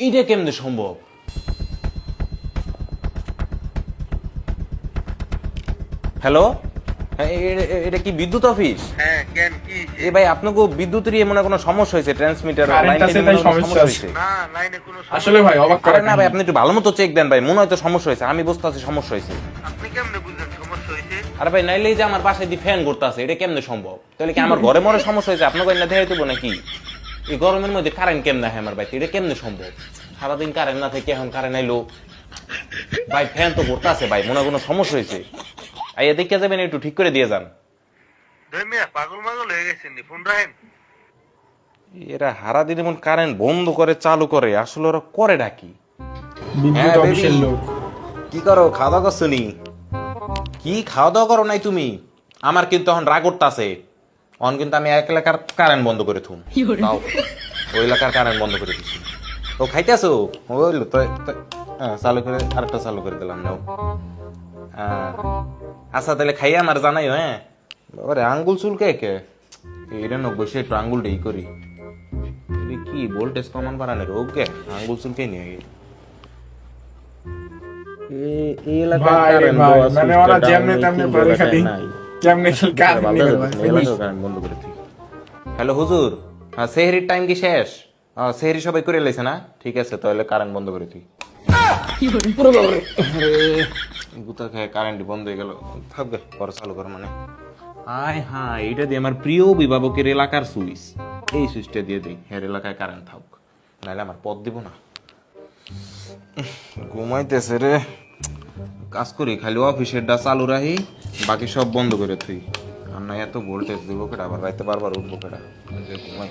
এইটা কেমনে সম্ভব? হ্যালো, হ্যাঁ, এটা কি বিদ্যুৎ অফিস? হ্যাঁ কেন কি এ ভাই, আপনাকে বিদ্যুতের মনে কোনো সমস্যা হয়েছে? ট্রান্সমিটার কারেন্ট আছে তাই সমস্যা আছে। না লাইনে কোনো আসলে ভাই অবাক আরে করা না ভাই, কাহিনী। আপনি একটু ভালো মতো চেক দেন ভাই, মনে হয় তো সমস্যা হয়েছে। আমি বুঝতে পারছি সমস্যা হয়েছে। আপনি কেমনে বুঝলেন সমস্যা হয়েছে? আরে ভাই, নাইলে এই যে আমার বাসায় দিয়ে ফ্যান করতে আছে, এটা কেমনে সম্ভব? তাহলে কি আমার ঘরে মরে সমস্যা হয়েছে? আপনাকে না দেখাই দেবো নাকি? এই গরমের মধ্যে কারেন্ট কেমনে হয় আমার বাড়িতে? এটা কেমনে সম্ভব? সারাদিন কারেন্ট না থেকে এখন কারেন্ট আইলো ভাই, ফ্যান তো করতে আছে ভাই, মনে হয় কোনো সমস্যা হয়েছে। আইয়া দেখে যাবেন, একটু ঠিক করে দিয়ে যান। ধর্মিয়া পাগল মাগল হয়ে গেছেন নি, ফোন রাখেন। এরা হারা দিন এমন কারেন্ট বন্ধ করে চালু করে, আসলে ওরা করে ডাকি। বিদ্যুৎ হ্যাঁ, অফিসের baby। লোক। কি করো? খাওয়া দাওয়া করছো নি? কি খাওয়া দাওয়া করো নাই তুমি? আমার কিন্তু এখন রাগ উঠতাছে। অন কিন্তু আমি এক এলাকার কারেন্ট বন্ধ করে থুম। তাও ওই এলাকার কারেন্ট বন্ধ করে দিছি। তো খাইতেছো? ওইল তো চালু করে আরেকটা চালু করে দিলাম নাও। আচ্ছা তাহলে খাইয়া আমার জানাই। হ্যাঁ বাবারে, আঙ্গুল চুলকে কে এটা না, বসে একটু আঙ্গুল ডেই করি। এটা কি ভোল্টেজ কমান বাড়ানোর ওকে? আঙ্গুল চুলকে নিয়ে এই এলাকার ভাই রে কারেন্ট ভাই, দেওয়া মানে সুইচটা ওরা down যেমনে এই তেমনে কিনবো করে এলাকায় খালি নাই। কেমনে কি কারেন্ট বাদ নিবে দাও, ভাই তুমি পুলিশ। এলাকার কারেন্ট বন্ধ করে দিই। হ্যালো হুজুর, হ্যাঁ সেহরির টাইম কি শেষ? সেহরি সবাই করে লাইছে না? ঠিক আছে, তাহলে কারেন্ট বন্ধ করে দিই। গুতা খায় কারেন্ট বন্ধ হয়ে গেল। থাকবে পরে চালু কর মানে। আয় হ্যাঁ, এটা দিয়ে আমার প্রিয় অভিভাবকের এলাকার সুইচ, এই সুইচটা দিয়ে দিই, হের এলাকায় কারেন্ট থাক, নাহলে আমার পথ দিব না। ঘুমাইতেছে রে, কাজ করি খালি অফিসেরটা চালু রাখি, বাকি সব বন্ধ করে থুই। আর না এত ভোল্টেজ দিব কেটা, আবার রাইতে বারবার উঠবো কেটা, যে ঘুমাই।